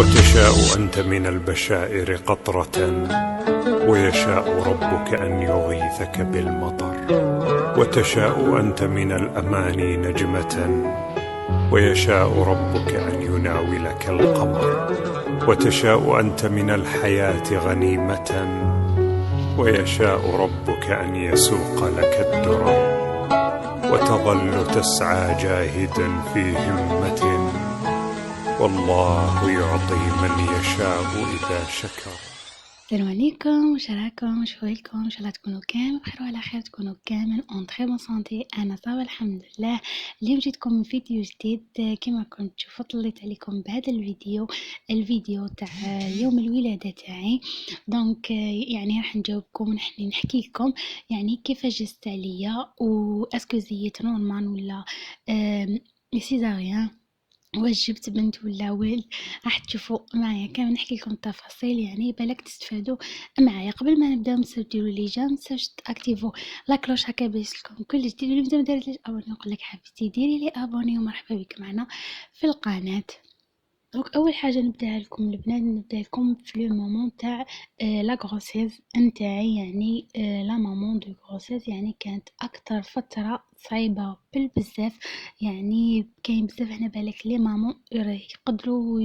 وتشاء أنت من البشائر قطرة، ويشاء ربك أن يغيثك بالمطر. وتشاء أنت من الأماني نجمة، ويشاء ربك أن يناولك القمر. وتشاء أنت من الحياة غنيمة، ويشاء ربك أن يسوق لك الدرر. وتظل تسعى جاهدا في همة، والله يعطي من يشاء إذا شكر. السلام عليكم، واش راكم؟ واش حوالكم؟ ان شاء الله تكونوا كامل بخير وعلى خير، تكونوا كامل اون تري بون سونتي. انا صافا الحمد لله. اليوم جيتكم من فيديو جديد. كما كنت تشوفوا طليت عليكم بهذا الفيديو تاع يوم الولاده تاعي. دونك يعني راح نجاوبكم ونحن نحكي لكم يعني كيفاش جست عليا، واسكو زيت نورمال ولا سيزاريان، واش جبت بنت ولا ولد. راح تشوفوا معايا كامل، نحكي لكم التفاصيل يعني بالك تستفادوا معايا. قبل ما نبدا نساو ديروا لي جيم، نساوش تاكتيفوا لا كلوش هكا باش لكم كل جديد. اللي ما دارت ليش ابوني نقول لك حبيبتي ديري لي ابوني ومرحبا بك معنا في القناه. دونك اول حاجه نبداها لكم البنات، نبدا لكم في لو مومون تاع لا غروسيس نتاعي، يعني لا مامون دو غروسيس. يعني كانت اكثر فتره صعيبه بزاف. يعني كاين بزاف هنا بالك لي مامون يقدروا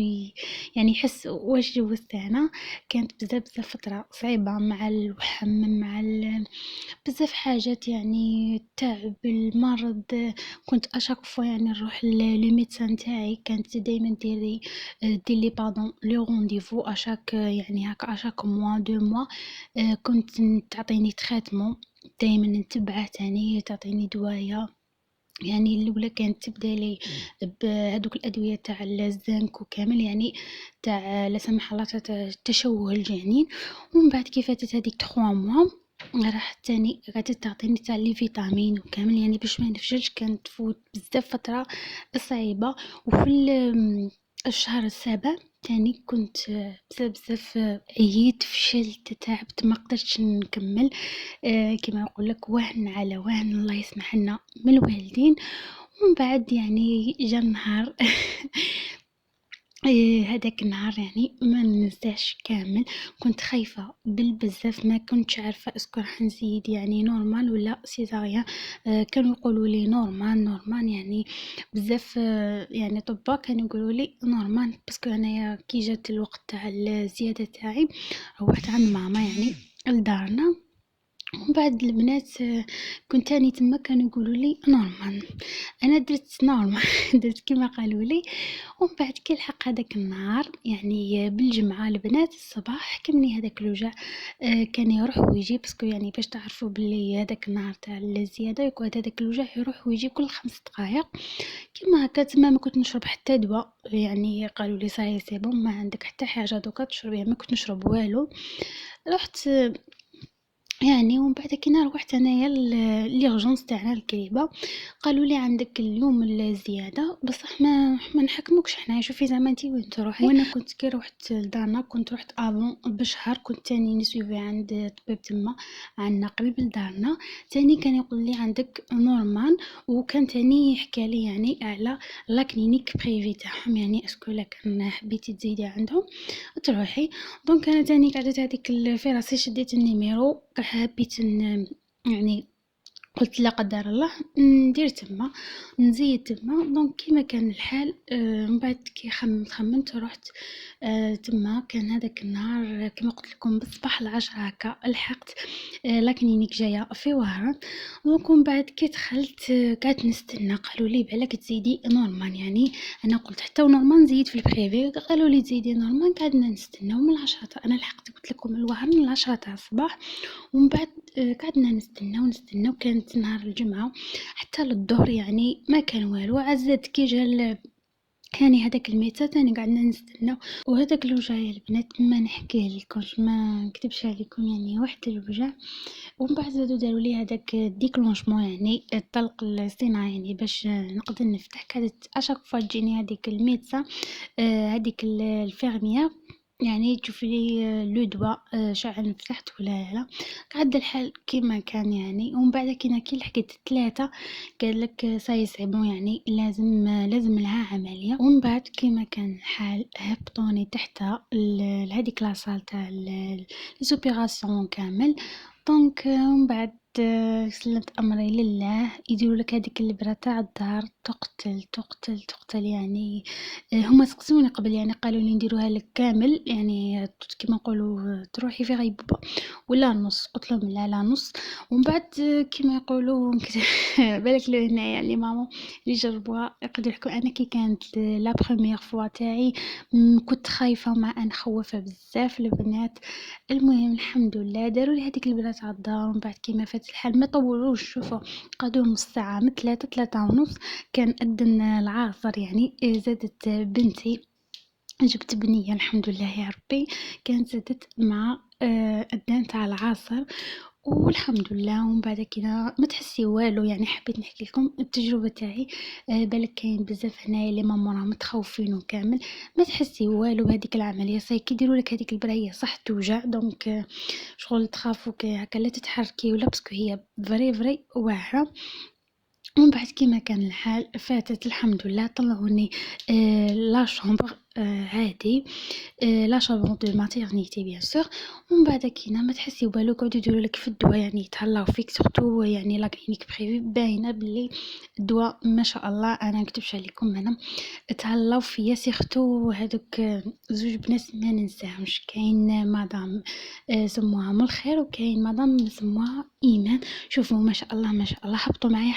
يعني يحس واش جوزت انا. كانت بزاف فتره صعيبه مع الوحم، مع بزاف حاجات، يعني التعب، المرض. كنت اشاك فوا يعني نروح للميدسان تاعي، كانت دائما ديرلي باردون لو رونديفو اشاك يعني هكا اشاك موا دو موا. كنت تعطيني تريتمون دائما نتبعه، تاني تعطيني دوايا. يعني الاولى كانت تبدا لي بهذوك الادويه تاع الزنك وكامل، يعني تاع لا سمح الله تاع تشوه الجنين. ومن بعد كيف فاتت هذيك 3 موا راح تاني قعدت تعطيني تاع لي فيتامين وكامل، يعني باش ما نفشلش. كانت تفوت بزاف فتره صعيبه. وفي الشهر السابع تاني كنت بزاف عييت، فشلت، تعبت، ما قدرتش نكمل. كما نقول لك وهن على وهن، الله يسمح لنا من الوالدين. ومن بعد يعني جا النهار هذاك النهار يعني ما ننساش كامل. كنت خايفة بزاف، ما كنتش عارفة اسكو راح نزيد يعني نورمال ولا سيزاريان. كانوا يقولوا لي نورمال يعني بزاف. يعني طبا كانوا يقولوا لي نورمال، باسكو انايا كي جات الوقت تاع الزيادة تاعي روحت عند ماما يعني لدارنا. ومن بعد البنات كنت تاني تما كانوا يقولوا لي نورمال. انا درت نورمال درت كما قالوا لي. ومن بعد كي لحق هذاك النهار يعني بالجمعه البنات الصباح حكمني هذاك الوجع. كان يروح ويجي، باسكو يعني باش تعرفوا بلي هذاك النهار تاع الزياده يقعد هذاك الوجع يروح ويجي كل 5 دقائق كما هكا. تما ما كنت نشرب حتى دواء، يعني قالوا لي صاي سي بون ما عندك حتى حاجه دوكا تشربيها. ما كنت نشرب والو. رحت يعني. ومن بعد كي روحت انايا ليرجونس تاعنا الكريبه، قالوا لي عندك اليوم الزياده بصح ما نحكموكش حنايا، شوفي زعما انتي وين تروحي. وانا كنت كي روحت لدارنا كنت روحت افون بشهر، كنت تاني نسويفي عند طبيب تما عندنا قريب لدارنا. تاني كان يقول لي عندك نورمال، وكان تاني يحكي لي يعني على لا كلينيك بريفي تاعهم، يعني اسكو لا كان حبيتي تزيدي عندهم تروحي. دونك انا تاني قعدت هذيك في راسي، شديت النيميرو، حبيت يعني قلت لا قدر الله ندير تما نزيد تما. دونك كيما كان الحال من بعد كي خممت رحت تما. كان هذاك النهار كما قلت لكم بالصباح 10 هكا لحقت لا كلينيك جايه في وهران. دونك من بعد كي دخلت قعدت نستنى، قالوا لي بالك تزيدي نورمال. يعني انا قلت حتى نورمال نزيد في البريفي، قالوا لي تزيدي نورمال. قعدنا نستناو من 10 انا لحقت قلت لكم الوهران من 10 تاع الصباح. ومن بعد قعدنا نستناو. كانت نهار الجمعة حتى للظهر يعني ما كان والو. عزت كي جا يعني هذاك الميتة تاني قعدنا نستناو. وهذاك الوجع يا البنات ما نحكيه لكمش، ما نكذبش عليكم، يعني واحد الوجع. ومن بعد زادو داروا لي هذاك ديكلونشمون، يعني الطلق الصناعي، يعني باش نقدر نفتح. كانت اشاك فوا تجيني هذيك الميتة هذيك الفيرميير يعني تشوف لي لو دوا شعل فتحت ولا لا، قعد الحال كيما كان يعني. ومن بعد كي لحقت 3 قال لك ساي سي بون يعني لازم لها عملية. ومن بعد كيما كان الحال هبطوني تحت لهاديك لاصال تاع لي زوبيراسيون كامل. دونك ومن بعد سلمت أمري لله. يديروا لك هذيك الإبرة تاع الدار تقتل يعني. هما سقسوني قبل يعني قالوا لي نديروها لك كامل يعني كيما نقولوا تروحي في غيبوبة ولا نص. قلت لهم لا نص. ومن بعد كيما يقولوا بالك لو هنايا يعني ماما اللي جربوها يقدروا يحكوا انا كي كانت لا بروميير فوا تاعي كنت خايفه مع ان خوفه بزاف البنات. المهم الحمد لله داروا لي هذيك البنات على الدار. ومن بعد كيما فات الحال ما طولوش. شوفوا قعدوا نص ساعه من 3 ونص كان أذن العصر يعني. زادت بنتي جبت بنية الحمد لله يا ربي كانت زادت مع أذان تاع العصر والحمد لله. ومن بعد كده ما تحسي والو يعني. حبيت نحكي لكم التجربة تاعي. بالك كاين بزاف هنايا اللي ماما راهم متخوفين وكامل ما تحسي والو بهذيك العملية. صاي كي يديروا لك هذيك البرايه صح توجع دونك شغل تخافوا هكا لا تتحركي ولا باسكو هي فري واعرة. ومن بعد كيما كان الحال فاتت الحمد لله. طلعوني لا شامبر عادي لا شامبر دو ماتيرنيتي بيان سور. ومن بعد كينا ما تحسي والو قعدوا يديروا لك في الدواء يعني يتهلاو فيك سورتو يعني لا كلينيك بريفي باينه بلي الدواء ما شاء الله. انا نكتبش عليكم انا تهلاو فيا سيرتو هذوك زوج بنات ما ننساهمش. كاين مدام سموها من الخير وكاين مدام سموها ايمان. شوفوا ما شاء الله ما شاء الله هبطوا معايا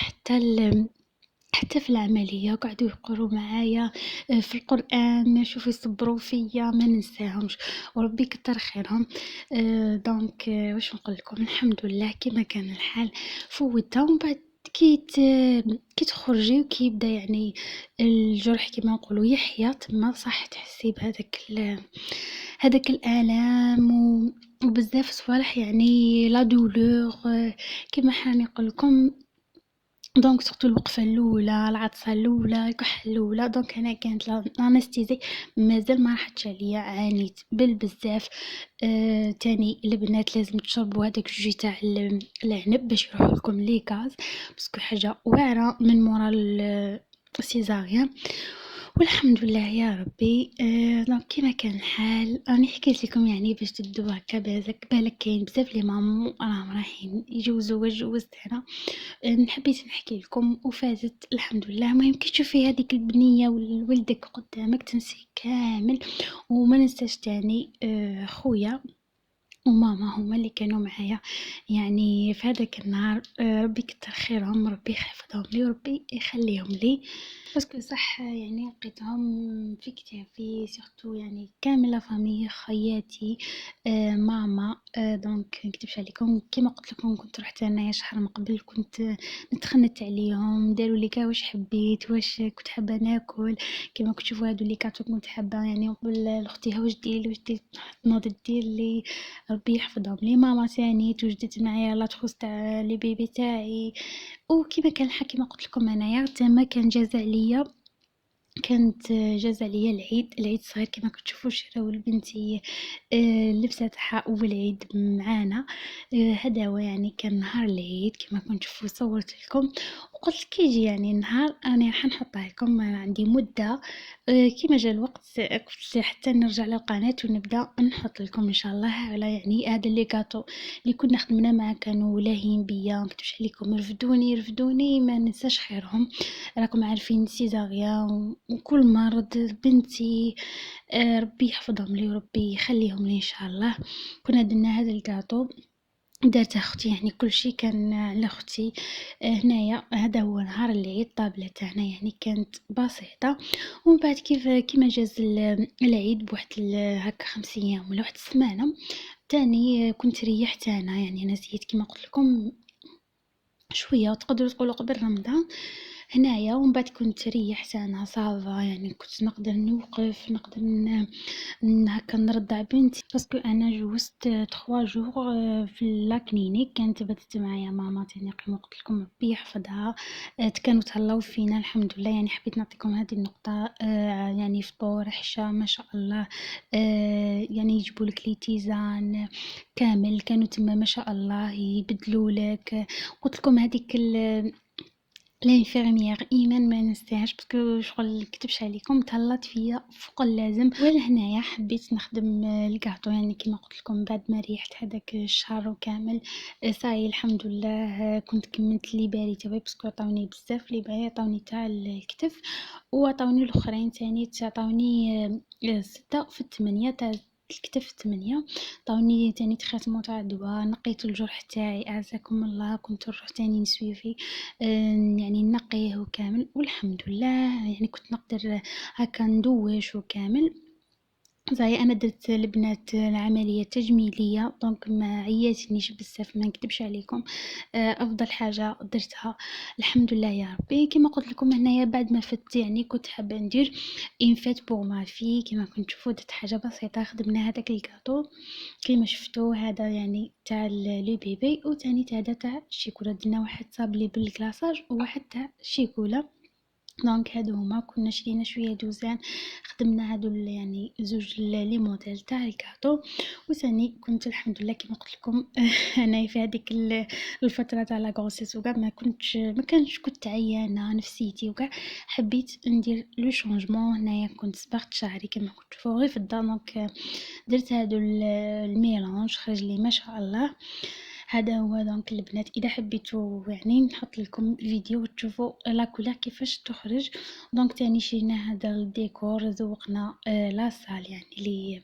حتى في العملية قعدوا يقروا معايا في القرآن. شوفوا يصبروا فيا ما ننساهمش وربي كتر خيرهم. دونك واش نقول لكم الحمد لله كيما كان الحال فوتها. ومن بعد كي تخرجي وكي يبدا يعني الجرح كيما نقولوا يحيا تما صح تحسي بهذاك هذاك الآلام وبزاف صوالح يعني لا دولور كيما حاني نقول لكم. دونك سورتو الوقفة الأولى العطسة الأولى الكحة الأولى دونك هنا كانت لانستيزي مازال ما راحتش عليا عانيت بزاف. تاني البنات لازم تشربوا هذاك الجوي تاع العنب باش يروحوا لكم لي غاز باسكو حاجة واعرة من مورا السيزاريان. والحمد لله يا ربي. دونك كيما كان الحال راني حكيت لكم يعني باش تبدو هكا بالك كاين بزاف لي مامو راهم رايحين يجوزوا وجوزت انا حبيت نحكي لكم وفازت الحمد لله. المهم كي تشوفي هذيك البنيه وولدك قدامك تنسي كامل. وما ننساش تاني خويا وماما هما اللي كانوا معايا يعني في هذاك النهار. ربي كتر خيرهم ربي يحفظهم لي وربي يخليهم لي باسكو صح يعني لقيتهم في كتافي سورتو يعني كامل لا فامي خياتي ماما. دونك نكتبش عليكم كيما قلت لكم كنت رحت انايا شهر من قبل كنت نتخنت عليهم داروا لي كاع واش حبيت واش كنت حابه ناكل كيما كنت تشوفوا هادو لي كاتو كنت حابه يعني نقول لاختي واش دير تنوض دير لي ربي يحفظهم لي. ماما ثاني توجدت معايا لا تخص تاع لي بيبي تاعي. وكيما كان الحال كيما قلت لكم انايا تما كان جاز عليا كانت جاز عليا العيد صغير كيما كتشوفوا شراو لبنتي اللبسه تاعها اول عيد معانا. هذا هو يعني كان نهار العيد كيما كنت تشوفوا صورت لكم وقلت كي يجي يعني النهار انا راح نحطها لكم عندي مده. كيما جا الوقت قلت حتى نرجع للقناه ونبدا نحط لكم ان شاء الله على يعني هذا اللي كاطو اللي كنا خدمنا معاه كانوا لاهين بيا مكتبش عليكم رفدوني ما ننساش خيرهم. راكم عارفين سيزاريا وكل مرض بنتي ربي يحفظهم لي وربي يخليهم لي ان شاء الله. كنا درنا هذا الكاطو دارت اختي يعني كل شيء كان على اختي. هنايا هذا هو نهار العيد الطابله تاعنا يعني كانت بسيطه. ومن بعد كيما جاز العيد بواحد هكا 5 ايام ولا واحد السمانه تاني كنت ريحت انا يعني نسيت كيما قلت لكم شويه تقدروا تقولوا قبل رمضان. هنايا، ومن بعد كنت ريحت انا صافا، يعني كنت نقدر نوقف، نقدر هكا نرضع بنتي، باسكو انا جوزت 3 جوغ في لا كلينيك. كانت بدت معايا ماما تاني قيمة، قلت لكم ربي يحفظها. كانوا تهلاو فينا الحمد لله. يعني حبيت نعطيكم هذه النقطة. يعني فطور عشاء ما شاء الله. يعني يجيبوا لك لي تيزان كامل، كانوا تما ما شاء الله يبدلوا لك. قلت لكم هذيك الانفيرميير ايمان ما ننساهاش، باسكو شغل نكتبش عليكم تهلات فيا فوق اللازم. ولهنايا حبيت نخدم الكاطو، يعني كيما قلت لكم بعد ما ريحت هذاك الشهر كامل صاي الحمد لله. كنت كملت لي باري تاعي، باسكو عطاوني بزاف لي باري، عطاوني تاع الكتف وعطاوني الاخرين تاني، عطاوني 6 في 8 تاع الكتف 8. عطاوني تاني تخاتمو تاع دواء. نقيت الجرح تاعي اعزكم الله، كنت نروح تاني نسويفي يعني نقيه كامل والحمد لله. يعني كنت نقدر هكا ندوش وكامل. صحيح انا درت البنات العمليه تجميليه، دونك ما عياتنيش بزاف ما نكذبش عليكم. افضل حاجه درتها الحمد لله يا ربي. كما قلت لكم هنايا بعد ما فت، يعني كنت حابه ندير ان فيت بور ما في. كما كنت تشوفوا درت حاجه بسيطه، خدمنا هذاك الكاطو كيما شفتوا، هذا يعني تاع لو بيبي، وثاني تاع الشيكولا. درنا واحد صابلي بالكلاصاج وواحد تاع الشيكولا. دونك هادو هما كنا شرينا شويه دوزان، خدمنا هادو يعني زوج لي موديل تاع الكاطو. وثاني كنت الحمد لله كيما قلت لكم انا في هذيك الفتره تاع لا غروسيس وكاع ما كانش كنت عيانه نفسيتي وكاع. حبيت ندير لو شونجمون. هنايا كنت صبغت شعري كما كنت تشوفوا غير في الدار، دونك درت هادو الميلانج خرج لي ما شاء الله. هذا هو دونك البنات. اذا حبيتوا يعني نحط لكم الفيديو وتشوفوا لا كولور كيفاش تخرج. دونك تاني شرينا هذا الديكور، ذوقنا لا سال يعني لي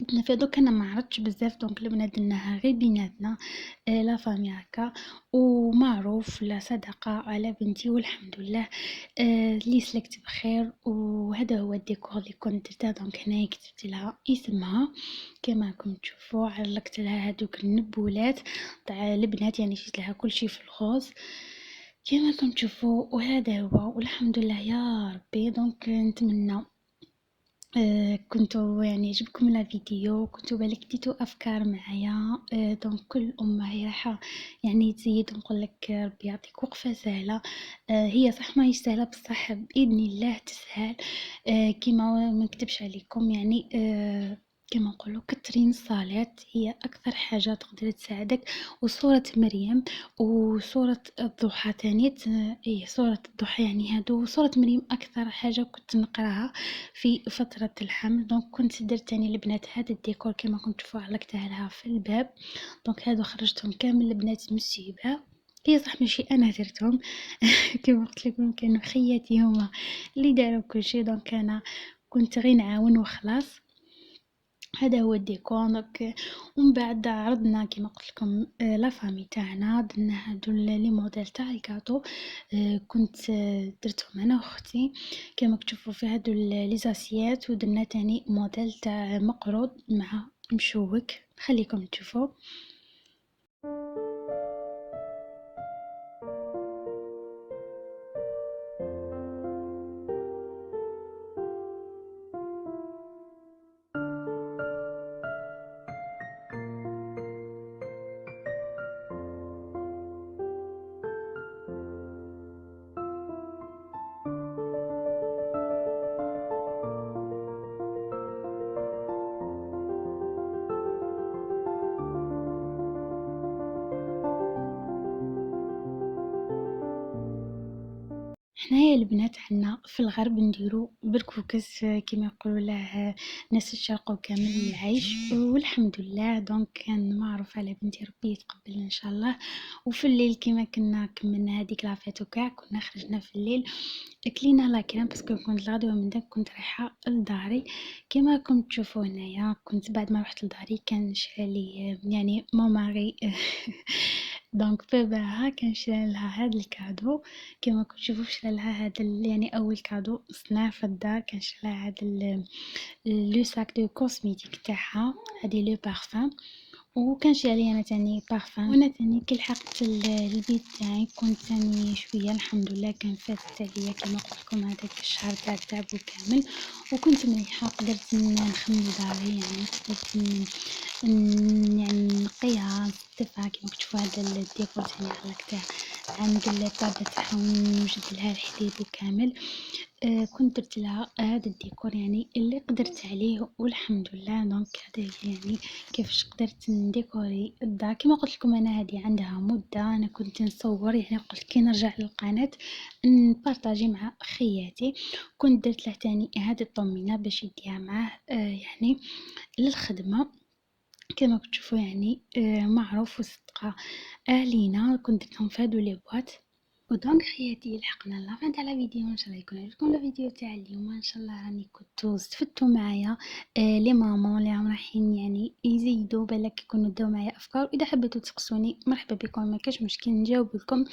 درنا فيها. دوك انا ما عرفتش بزاف، دونك البنات درناها غير بيناتنا لا فامي هكا، ومعروف لا صدقه على بنتي والحمد لله. لي سلكت بخير. وهذا هو الديكور اللي كنت درته. دونك هنايا كتبت لها اسمها كما راكم تشوفوا، علقت لها هذوك النبولات تاع البنات، يعني شفت لها كل شيء في الخوص كما راكم تشوفوا. وهذا هو والحمد لله يا ربي. دونك نتمنى كنتوا يعني يعجبكم الفيديو، كنتوا بالك ديتوا افكار معايا. دونك كل امه هي رايحه يعني تزيد نقول لك ربي يعطيك وقفه سهله. هي صح ما هي سهله، بصح باذن الله تسهل. كيما ما نكتبش عليكم يعني كما نقولوا كترين الصلاة هي أكثر حاجة تقدر تساعدك. وصورة مريم وصورة الضحى تاني، إيه صورة الضحى يعني هادو. صورة مريم أكثر حاجة كنت نقراها في فترة الحمل. دونك كنت درت تاني البنات هذا الديكور كما كنت تشوفوا، علقتها لها في الباب. دونك هادو خرجتهم كامل البنات مسيبة. هي صح ماشي انا درتهم كما قلت لكم كانوا خياتي هما اللي داروا كل شيء، دونك انا كنت غير نعاون وخلاص. هذا هو الديكور. دونك ومن بعد عرضنا كما قلت لكم لا فامي تاعنا، درنا هادو لي موديل تاع الكاطو. كنت درتهم انا واختي كما تشوفوا في هادو لي زاسيات. ودرنا تاني موديل تاع مقروض مع مشوك، خليكم تشوفوا. حنايا البنات عندنا في الغرب نديرو بركوكس كما يقولوا له ناس الشرق وكامل العيش والحمد لله. دونك كان معروف على بنتي ربي يتقبل ان شاء الله. وفي الليل كما كنا كملنا هذيك لافيت وكاع، كنا خرجنا في الليل كلينا لاكرام باسكو كنت الغدوه من داك كنت رايحه لداري. كما راكم تشوفوا هنايا كنت بعد ما رحت لداري كان شرالي يعني ماماري دونك باباها كان شرا لها هذا الكادو. كما كنت تشوفوا شرا لها هذا يعني اول كادو صنع في الدار. كان شرا لها هذا لو ساك دو كوزميتيك تاعها، هذه لو بارفان. وكانش عليا أنا تاني بارفان، وأنا تاني كي لحقت البيت تاعي كنت تاني شوية الحمد لله كان فاتت عليا كيما قلتلكم هذاك الشهر تاع التعب كامل، وكنت مليحة قدرت نخمم داري يعني قدرت يعني نقيها نستفها كيما كتشوفوا هذا الديكور تاعي علاك عند البابا تاعها ونوجد لها الحليب وكامل. كنت درت لها هذا الديكور يعني اللي قدرت عليه والحمد لله. دونك هذا يعني كيفاش قدرت نديكوري الدار. كما قلت لكم انا هذه عندها مده انا كنت نصور يعني قلت كي نرجع للقناه نبارطاجي مع خياتي. كنت درت له تاني هذه الطمينه باش يديها معاه يعني للخدمه كما كتشوفوا يعني معروف وصدقه اهلينا. كنت درتهم في هادو لي بواط. ودونك خياتي لحقنا لافان تاع الفيديو. ان شاء الله يكون عجبكم الفيديو تاع اليوم. ان شاء الله راني كنتو استفدتوا معايا لي مامون اللي راهم رايحين يعني يزيدوا بالك يكونوا داو معايا افكار. واذا حبيتوا تسقسوني مرحبا بكم ما كاش مشكل نجاوب لكم.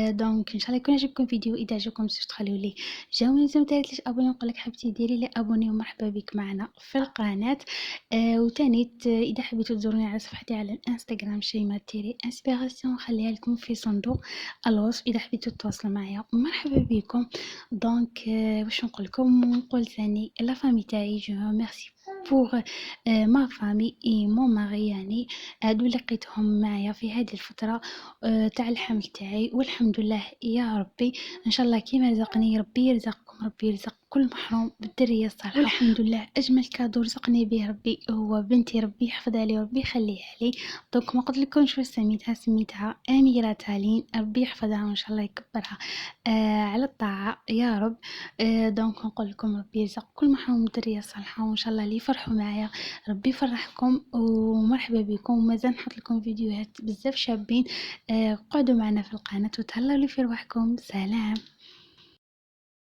دونك ان شاء الله يكون عجبكم الفيديو. اذا عجبكم تخليوا لي جاوني زعما تاعت ليش ابوني نقول لك حبيبتي ديري لي ابوني ومرحبا بك معنا في القناه. وتاني اذا حبيتوا تزوروني على صفحتي على الانستغرام شيماء تيري انسبيراسيون خليها لكم في صندوق الوصف اذا حبيتوا تتواصلوا معايا مرحبا بكم. دونك واش نقول لكم ونقول ثاني لا فامي تاعي جو ميرسي بور ما فامي اي مون ماري يعني هادو لقيتهم معايا في هذه الفتره تاع الحمل تاعي والحمد لله يا ربي. ان شاء الله كيما رزقني ربي يرزقكم ربي يرزق كل محروم بالذريه الصالحه. والحمد لله اجمل كادو رزقني به ربي هو بنتي ربي يحفظها لي وربي يخليها لي. دونك ما قلت لكمش واش سميتها اميره تالين ربي يحفظها وان شاء الله يكبرها على الطاعه يا رب. دونك نقول لكم ربي يرزق كل محروم بالذريه الصالحه وان شاء الله اللي يفرحوا معايا ربي يفرحكم ومرحبا بكم. ومازال نحط لكم فيديوهات بزاف شابين. قعدوا معنا في القناه وتهلاو لي في رواحكم. سلام.